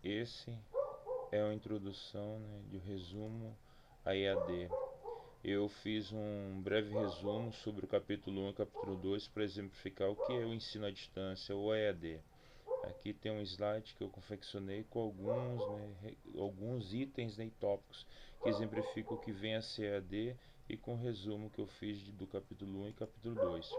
esse é a introdução, né, de resumo a EAD. Eu fiz um breve resumo sobre o capítulo 1 e o capítulo 2 para exemplificar o que é o ensino à distância ou EAD. Aqui tem um slide que eu confeccionei com alguns itens, né, e tópicos que exemplificam o que vem a ser EAD e com o resumo que eu fiz do capítulo 1 e capítulo 2.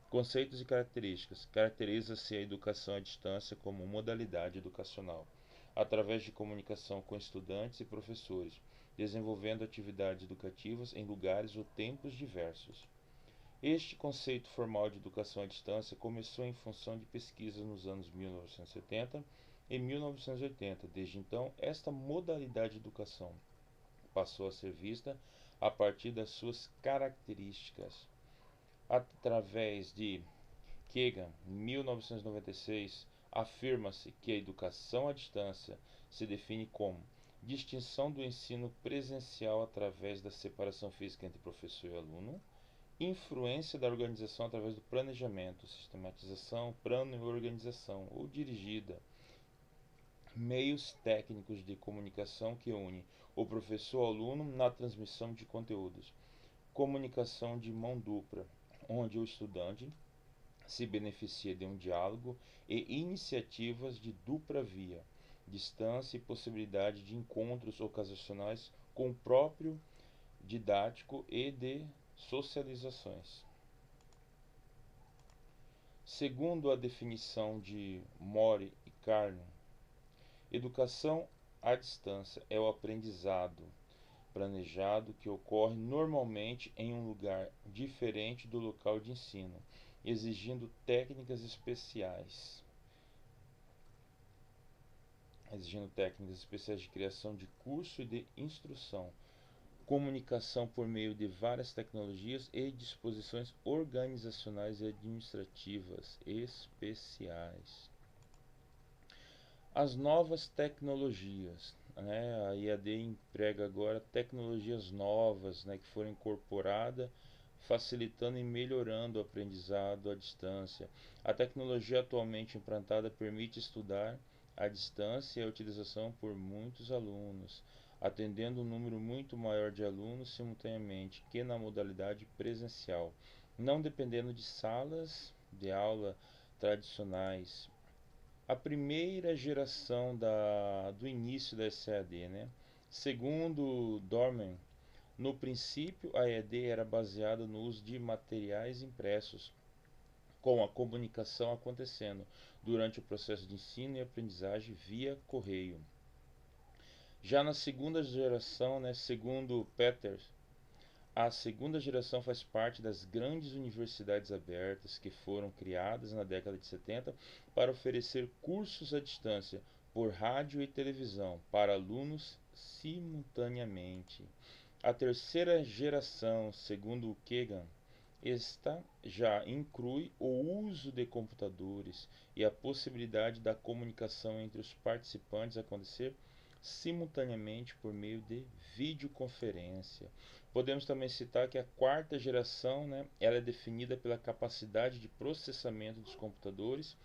Conceitos e características. Caracteriza-se a educação à distância como modalidade educacional, através de comunicação com estudantes e professores, desenvolvendo atividades educativas em lugares ou tempos diversos. Este conceito formal de educação à distância começou em função de pesquisas nos anos 1970 e 1980. Desde então, esta modalidade de educação passou a ser vista a partir das suas características. Através de Kagan, 1996, afirma-se que a educação à distância se define como distinção do ensino presencial através da separação física entre professor e aluno, influência da organização através do planejamento, sistematização, plano e organização, ou dirigida, meios técnicos de comunicação que unem o professor ao aluno na transmissão de conteúdos, comunicação de mão dupla, onde o estudante se beneficia de um diálogo e iniciativas de dupla via, distância e possibilidade de encontros ocasionais com o próprio didático e de socializações. Segundo a definição de Mori e Carney, educação à distância é o aprendizado planejado que ocorre normalmente em um lugar diferente do local de ensino, exigindo técnicas especiais. De criação de curso e de instrução, comunicação por meio de várias tecnologias e disposições organizacionais e administrativas especiais. As novas tecnologias, né? A IAD emprega agora tecnologias novas, né, que foram incorporadas, facilitando e melhorando o aprendizado à distância. A tecnologia atualmente implantada permite estudar à distância e a utilização por muitos alunos, atendendo um número muito maior de alunos simultaneamente que na modalidade presencial, não dependendo de salas de aula tradicionais. A primeira geração do início da SAD, né? Segundo Dorman, no princípio a EAD era baseada no uso de materiais impressos, com a comunicação acontecendo durante o processo de ensino e aprendizagem via correio. Já na segunda geração, né, segundo Peters, a segunda geração faz parte das grandes universidades abertas que foram criadas na década de 70 para oferecer cursos à distância por rádio e televisão para alunos simultaneamente. A terceira geração, segundo Kagan, esta já inclui o uso de computadores e a possibilidade da comunicação entre os participantes acontecer simultaneamente por meio de videoconferência. Podemos também citar que a quarta geração, né, ela é definida pela capacidade de processamento dos computadores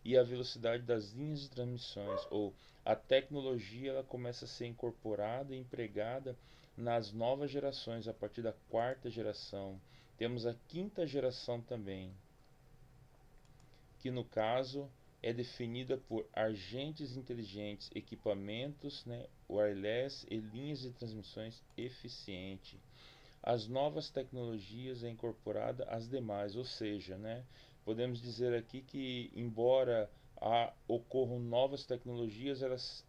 e a velocidade das linhas de transmissões, ou a tecnologia ela começa a ser incorporada e empregada nas novas gerações a partir da quarta geração. Temos a quinta geração também, que no caso é definida por agentes inteligentes, equipamentos, né, wireless e linhas de transmissões eficientes. As novas tecnologias é incorporada às demais, ou seja, né, podemos dizer aqui que embora ocorram novas tecnologias, elas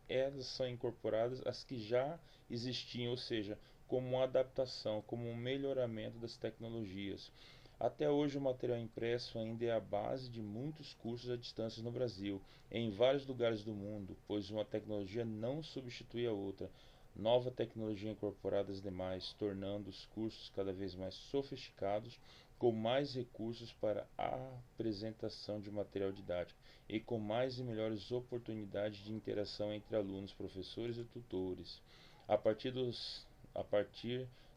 são incorporadas às que já existiam, ou seja, como uma adaptação, como um melhoramento das tecnologias. Até hoje o material impresso ainda é a base de muitos cursos à distância no Brasil, em vários lugares do mundo, pois uma tecnologia não substitui a outra. Nova tecnologia incorporada às demais, tornando os cursos cada vez mais sofisticados, com mais recursos para a apresentação de material didático e com mais e melhores oportunidades de interação entre alunos, professores e tutores. A partir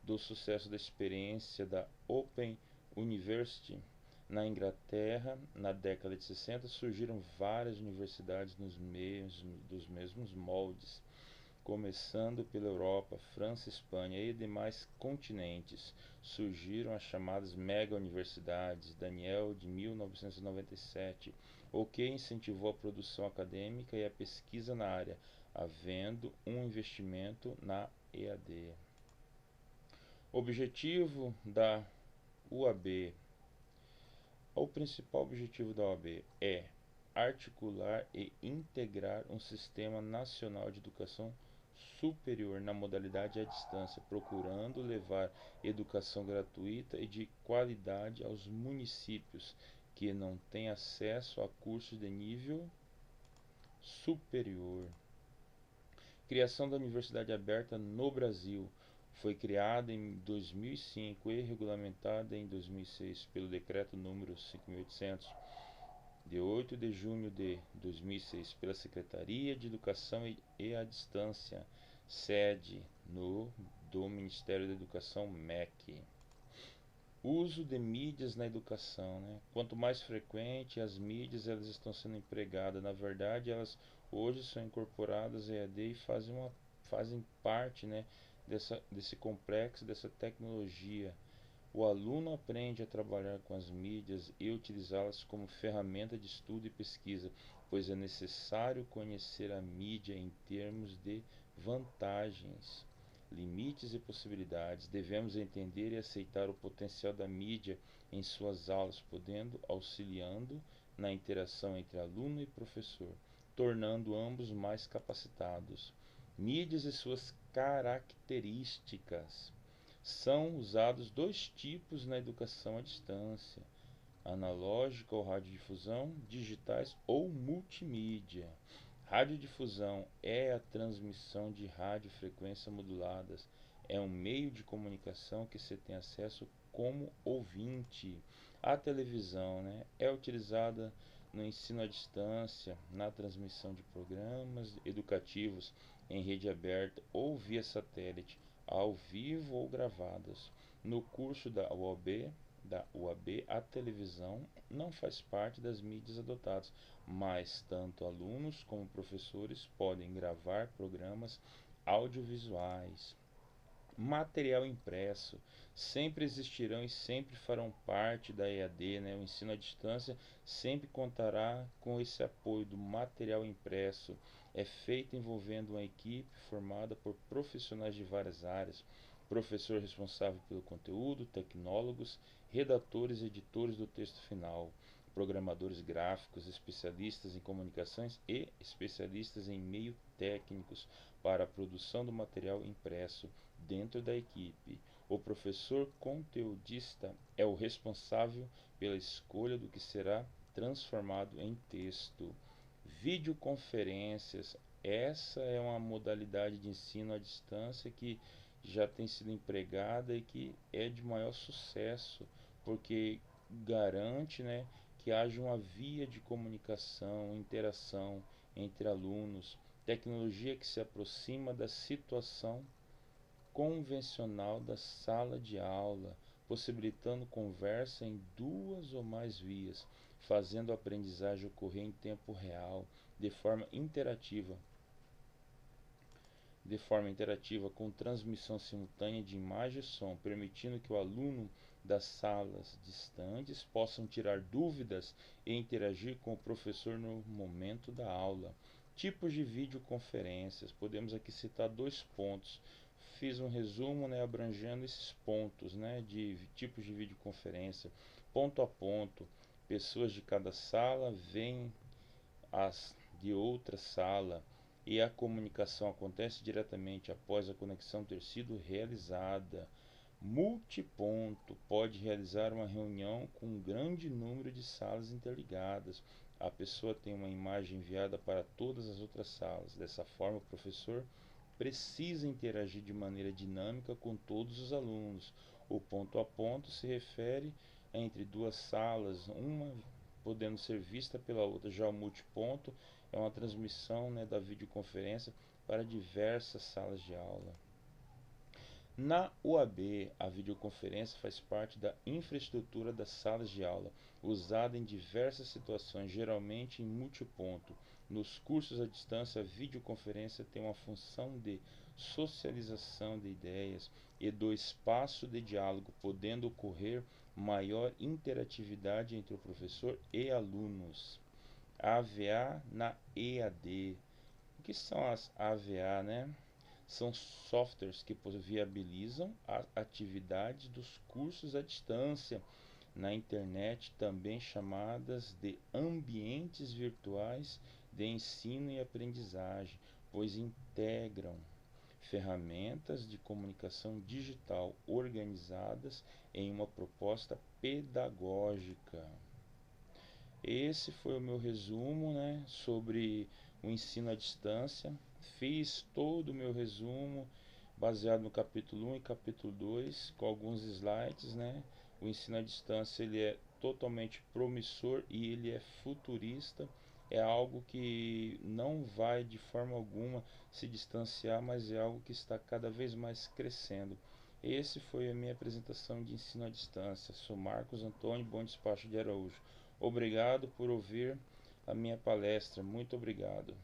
do sucesso da experiência da Open University Na Inglaterra, na década de 60, surgiram várias universidades dos mesmos moldes, começando pela Europa, França, Espanha e demais continentes. Surgiram as chamadas mega-universidades, Daniel de 1997, o que incentivou a produção acadêmica e a pesquisa na área, havendo um investimento na EAD. Objetivo da UAB. O principal objetivo da OAB é articular e integrar um sistema nacional de educação superior na modalidade à distância, procurando levar educação gratuita e de qualidade aos municípios que não têm acesso a cursos de nível superior. Criação da Universidade Aberta no Brasil. Foi criada em 2005 e regulamentada em 2006 pelo Decreto número 5.800, de 8 de junho de 2006, pela Secretaria de Educação e à Distância, sede do Ministério da Educação, MEC. Uso de mídias na educação, né? Quanto mais frequente as mídias elas estão sendo empregadas, na verdade elas hoje são incorporadas em EAD e fazem parte, né, desse complexo, dessa tecnologia. O aluno aprende a trabalhar com as mídias e utilizá-las como ferramenta de estudo e pesquisa, pois é necessário conhecer a mídia em termos de vantagens, limites e possibilidades. Devemos entender e aceitar o potencial da mídia em suas aulas, podendo auxiliando na interação entre aluno e professor, tornando ambos mais capacitados. Mídias e suas características. São usados dois tipos na educação à distância: analógica ou radiodifusão, digitais ou multimídia. Radiodifusão é a transmissão de radiofrequências moduladas. É um meio de comunicação que se tem acesso como ouvinte. A televisão, né, é utilizada no ensino à distância, na transmissão de programas educativos em rede aberta ou via satélite, ao vivo ou gravadas. No curso da UAB, a televisão não faz parte das mídias adotadas, mas tanto alunos como professores podem gravar programas audiovisuais. Material impresso. Sempre existirão e sempre farão parte da EAD, né? O ensino à distância sempre contará com esse apoio do material impresso. É feito envolvendo uma equipe formada por profissionais de várias áreas, professor responsável pelo conteúdo, tecnólogos, redatores e editores do texto final, programadores gráficos, especialistas em comunicações e especialistas em meio técnicos para a produção do material impresso dentro da equipe. O professor conteudista é o responsável pela escolha do que será transformado em texto. Videoconferências. Essa é uma modalidade de ensino à distância que já tem sido empregada e que é de maior sucesso, porque garante, né, que haja uma via de comunicação, interação entre alunos, tecnologia que se aproxima da situação convencional da sala de aula, possibilitando conversa em duas ou mais vias, fazendo a aprendizagem ocorrer em tempo real, de forma interativa com transmissão simultânea de imagem e som, permitindo que o aluno das salas distantes possam tirar dúvidas e interagir com o professor no momento da aula. Tipos de videoconferências. Podemos aqui citar 2 pontos. Fiz um resumo, né, abrangendo esses pontos, né, de tipos de videoconferência. Ponto a ponto. Pessoas de cada sala veem as de outra sala e a comunicação acontece diretamente após a conexão ter sido realizada. Multiponto pode realizar uma reunião com um grande número de salas interligadas. A pessoa tem uma imagem enviada para todas as outras salas. Dessa forma, o professor precisa interagir de maneira dinâmica com todos os alunos. O ponto a ponto se refere entre duas salas, uma podendo ser vista pela outra. Já o multiponto é uma transmissão, né, da videoconferência para diversas salas de aula. Na UAB, a videoconferência faz parte da infraestrutura das salas de aula, usada em diversas situações, geralmente em multiponto. Nos cursos à distância, a videoconferência tem uma função de socialização de ideias e do espaço de diálogo, podendo ocorrer maior interatividade entre o professor e alunos. AVA na EAD. O que são as AVA, né? São softwares que viabilizam a atividade dos cursos à distância na internet, também chamadas de ambientes virtuais de ensino e aprendizagem, pois integram ferramentas de comunicação digital organizadas em uma proposta pedagógica. Esse foi o meu resumo, né, sobre o ensino à distância. Fiz todo o meu resumo baseado no capítulo 1 e capítulo 2, com alguns slides, né? O ensino à distância ele é totalmente promissor e ele é futurista. É algo que não vai de forma alguma se distanciar, mas é algo que está cada vez mais crescendo. Esse foi a minha apresentação de ensino à distância. Sou Marcos Antônio Bom Despacho de Araújo. Obrigado por ouvir a minha palestra. Muito obrigado.